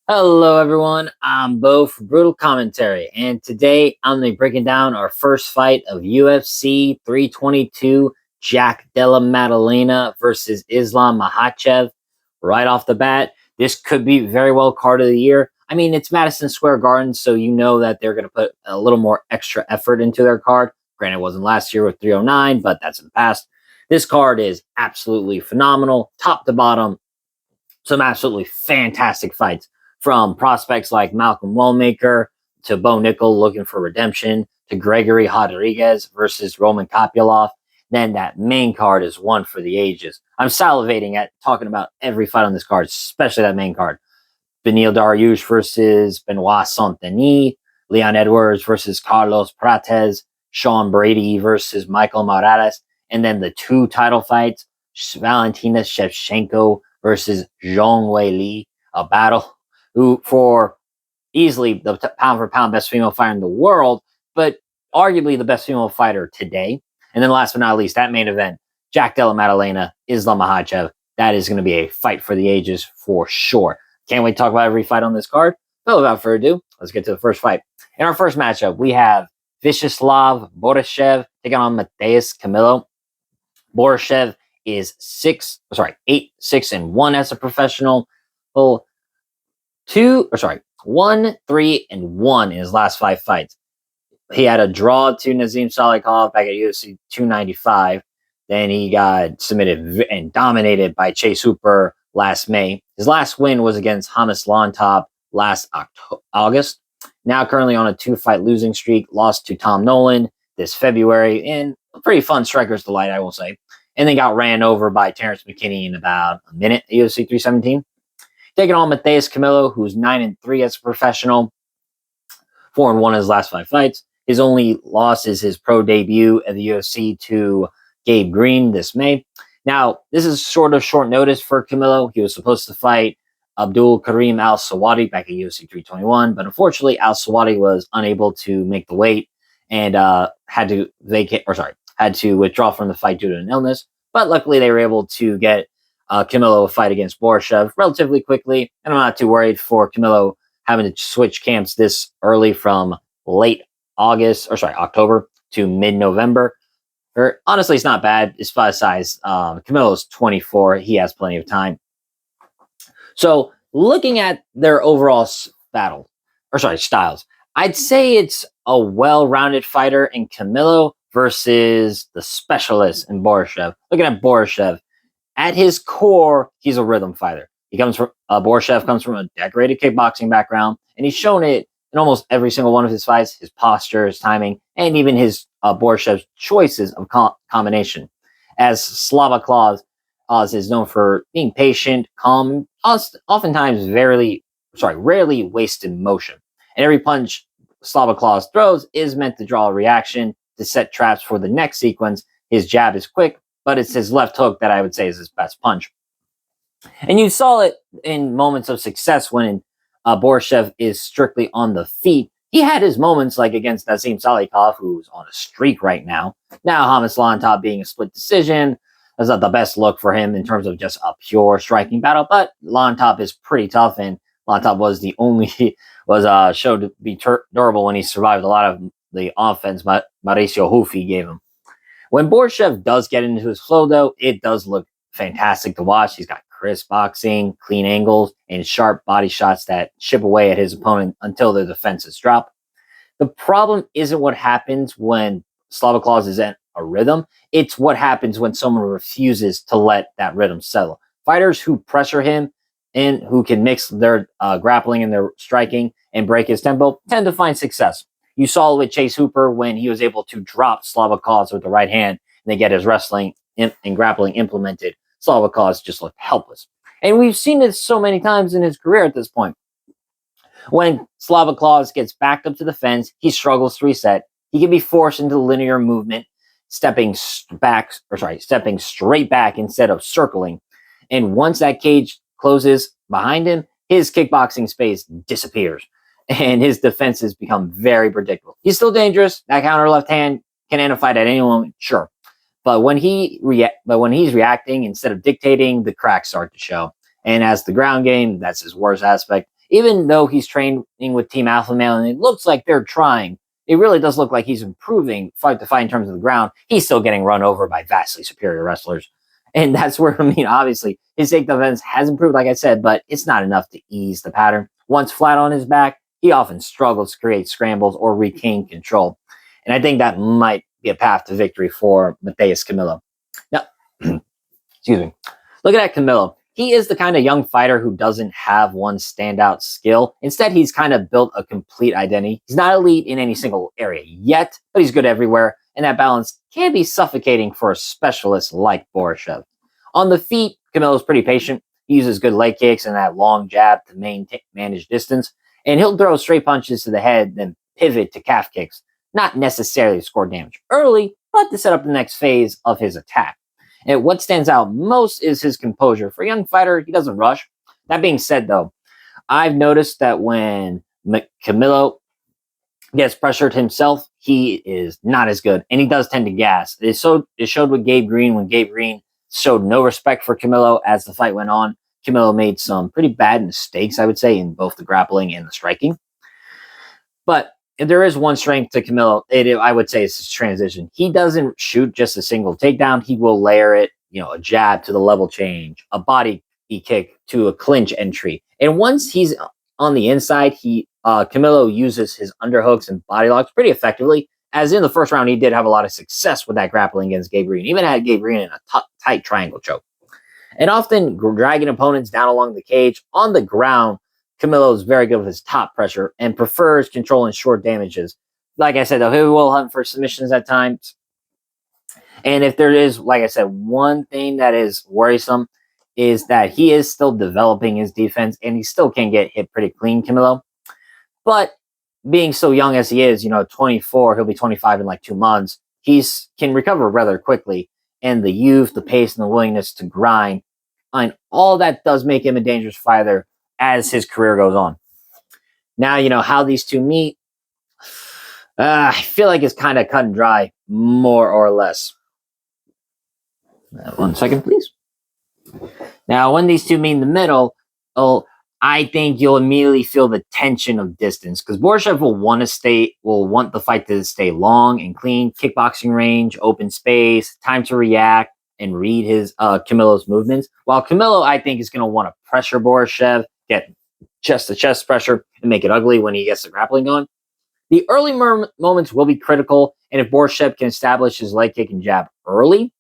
Hello, everyone. I'm Bo for Brutal Commentary, and today I'm going to be breaking down our first fight of UFC 322 Jack Della Maddalena versus Islam Makhachev. Right off the bat, this could be very well card of the year. I mean, it's Madison Square Garden, so you know that they're going to put a little more extra effort into their card. Granted, it wasn't last year with 309, but that's in the past. This card is absolutely phenomenal, top to bottom. Some absolutely fantastic fights from prospects like Malcolm Wellmaker to Bo Nickel looking for redemption to Gregory Rodriguez versus Roman Kopylov. Then that main card is one for the ages. I'm salivating at talking about every fight on this card, especially that main card. Beneil Dariush versus Benoit Saint-Denis, Leon Edwards versus Carlos Prates, Sean Brady versus Michael Morales, and then the two title fights, Valentina Shevchenko versus Zhong Wei Li, a battle who for easily the pound for pound best female fighter in the world, but arguably the best female fighter today. And then last but not least, that main event, Jack Della Maddalena, Islam Makhachev. That is going to be a fight for the ages for sure. Can't wait to talk about every fight on this card. But without further ado, let's get to the first fight. In our first matchup, we have Viacheslav Borshchev taking on Matheus Camilo. Borshchev is 8-6-1 as a professional. Well, 1-3-1 in his last 5 fights. He had a draw to Nazim Salikov back at UFC 295. Then he got submitted and dominated by Chase Hooper last May. His last win was against Hamas Lontop last August. Now currently on a 2-fight losing streak, lost to Tom Nolan this February in a pretty fun striker's delight, I will say. And then got ran over by Terrence McKinney in about a minute at UFC 317. Taking on Matheus Camilo, who's 9-3 as a professional, 4-1 in his last 5 fights. His only loss is his pro debut at the UFC to Gabe Green this May. Now, this is sort of short notice for Camilo. He was supposed to fight Abdul Karim Al-Sawadi back at UFC 321, but unfortunately, Al-Sawadi was unable to make the weight and had to withdraw from the fight due to an illness. But luckily, they were able to get Camilo a fight against Borshchev relatively quickly, and I'm not too worried for Camilo having to switch camps this early from October to mid-November. Honestly, it's not bad. It's by size. Camilo's 24. He has plenty of time. So, looking at their overall styles, I'd say it's a well-rounded in Camilo versus the specialist in Borshchev. Looking at Borshchev, at his core, he's a rhythm fighter. Borshchev comes from a decorated kickboxing background, and he's shown it in almost every single one of his fights, his posture, his timing, and even his Borshchev's choices of combination. As Slava Claus is known for being patient, calm, oftentimes rarely wasted motion. And every punch Slava Claus throws is meant to draw a reaction to set traps for the next sequence. His jab is quick, but it's his left hook that I would say is his best punch. And you saw it in moments of success when Borshchev is strictly on the feet. He had his moments like against Nazim Salikov, who's on a streak right now. Now, Hamas Lontop being a split decision, that's not the best look for him in terms of just a pure striking battle, but Lontop is pretty tough, and Lontop was showed to be durable when he survived a lot of the offense Mauricio Hufi gave him. When Borshchev does get into his flow, though, it does look fantastic to watch. He's got crisp boxing, clean angles, and sharp body shots that chip away at his opponent until the defenses drop. The problem isn't what happens when Slava Claus is in a rhythm. It's what happens when someone refuses to let that rhythm settle. Fighters who pressure him and who can mix their grappling and their striking and break his tempo tend to find success. You saw it with Chase Hooper when he was able to drop Slava Claus with the right hand and then get his wrestling and grappling implemented. Slava Claus just looked helpless. And we've seen this so many times in his career at this point. When Slava Claus gets backed up to the fence, he struggles to reset. He can be forced into linear movement, stepping straight back instead of circling. And once that cage closes behind him, his kickboxing space disappears. And his defenses become very predictable. He's still dangerous. That counter left hand can end a fight at any moment, sure. But when he's reacting instead of dictating, the cracks start to show. And as the ground game, that's his worst aspect. Even though he's training with Team Alpha Male and it looks like they're trying, it really does look like he's improving fight to fight in terms of the ground. He's still getting run over by vastly superior wrestlers. And that's where, I mean, obviously, his takedown defense has improved, like I said, but it's not enough to ease the pattern. Once flat on his back, he often struggles to create scrambles or retain control. And I think that might be a path to victory for Matheus Camilo. Now, excuse me. Looking at Camilo, he is the kind of young fighter who doesn't have one standout skill. Instead, he's kind of built a complete identity. He's not elite in any single area yet, but he's good everywhere. And that balance can be suffocating for a specialist like Borshchev. On the feet, Camilo's pretty patient. He uses good leg kicks and that long jab to manage distance. And he'll throw straight punches to the head, then pivot to calf kicks. Not necessarily to score damage early, but to set up the next phase of his attack. And what stands out most is his composure. For a young fighter, he doesn't rush. That being said, though, I've noticed that when Camilo gets pressured himself, he is not as good, and he does tend to gas. It showed with Gabe Green when Gabe Green showed no respect for Camilo as the fight went on. Camilo made some pretty bad mistakes, I would say, in both the grappling and the striking. But if there is one strength to Camilo, I would say it's his transition. He doesn't shoot just a single takedown. He will layer it, a jab to the level change, a body kick to a clinch entry. And once he's on the inside, Camilo uses his underhooks and body locks pretty effectively. As in the first round, he did have a lot of success with that grappling against Gabe Green. Even had Gabe Green in a tight triangle choke. And often dragging opponents down along the cage. On the ground, Camilo is very good with his top pressure and prefers controlling short damages. Like I said, though, he will hunt for submissions at times. And if there is, like I said, one thing that is worrisome is that he is still developing his defense and he still can get hit pretty clean, Camilo. But being so young as he is, 24, he'll be 25 in like 2 months, he can recover rather quickly. And the youth, the pace, and the willingness to grind, and all that does make him a dangerous fighter as his career goes on. Now, how these two meet, I feel like it's kind of cut and dry, more or less. 1 second, please. Now, when these two meet in the middle, I think you'll immediately feel the tension of distance because Borshchev will want the fight to stay long and clean, kickboxing range, open space, time to react and read his Camilo's movements. While Camilo, I think, is going to want to pressure Borshchev, get chest-to-chest pressure, and make it ugly when he gets the grappling going. The early moments will be critical, and if Borshchev can establish his leg kick and jab early,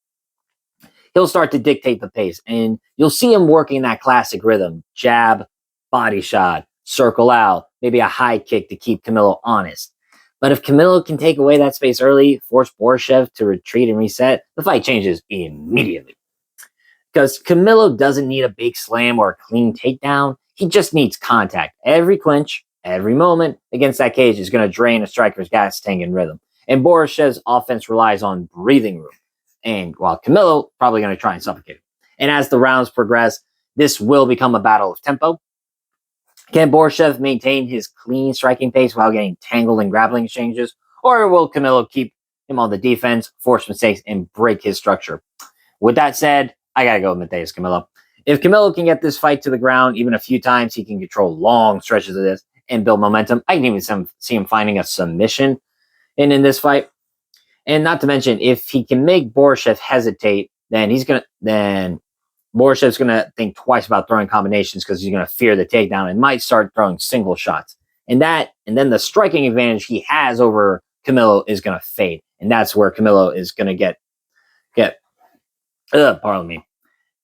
he'll start to dictate the pace, and you'll see him working that classic rhythm: jab, body shot, circle out, maybe a high kick to keep Camilo honest. But if Camilo can take away that space early, force Borshchev to retreat and reset, the fight changes immediately. Because Camilo doesn't need a big slam or a clean takedown. He just needs contact. Every clinch, every moment against that cage is going to drain a striker's gas tank and rhythm. And Borshchev's offense relies on breathing room. And while Camilo probably going to try and suffocate him. And as the rounds progress, this will become a battle of tempo. Can Borshchev maintain his clean striking pace while getting tangled in grappling exchanges? Or will Camilo keep him on the defense, force mistakes, and break his structure? With that said, I got to go with Matheus Camilo. If Camilo can get this fight to the ground even a few times, he can control long stretches of this and build momentum. I can even see him finding a submission in this fight. And not to mention, if he can make Borshchev hesitate, then Borshchev's going to think twice about throwing combinations because he's going to fear the takedown and might start throwing single shots. And then the striking advantage he has over Camilo is going to fade. And that's where Camilo is going to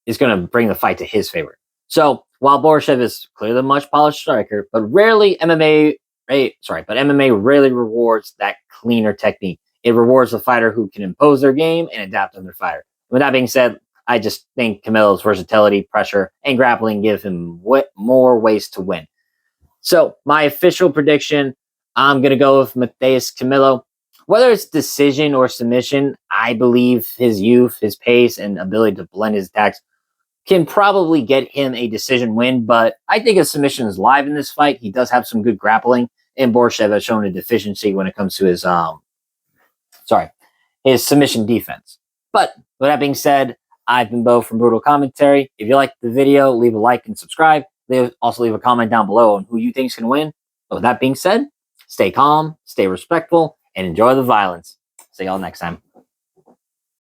is going to bring the fight to his favor. So while Borshchev is clearly a much polished striker, but MMA rarely rewards that cleaner technique. It rewards the fighter who can impose their game and adapt on their fighter. With that being said, I just think Camilo's versatility, pressure, and grappling give him more ways to win. So my official prediction, I'm going to go with Matheus Camilo. Whether it's decision or submission, I believe his youth, his pace, and ability to blend his attacks can probably get him a decision win, but I think a submission is live in this fight. He does have some good grappling, and Borshchev has shown a deficiency when it comes to his submission defense. But with that being said, I've been Bo from Brutal Commentary. If you liked the video, leave a like and subscribe. also leave a comment down below on who you think's going to win. But with that being said, stay calm, stay respectful, and enjoy the violence. See y'all next time.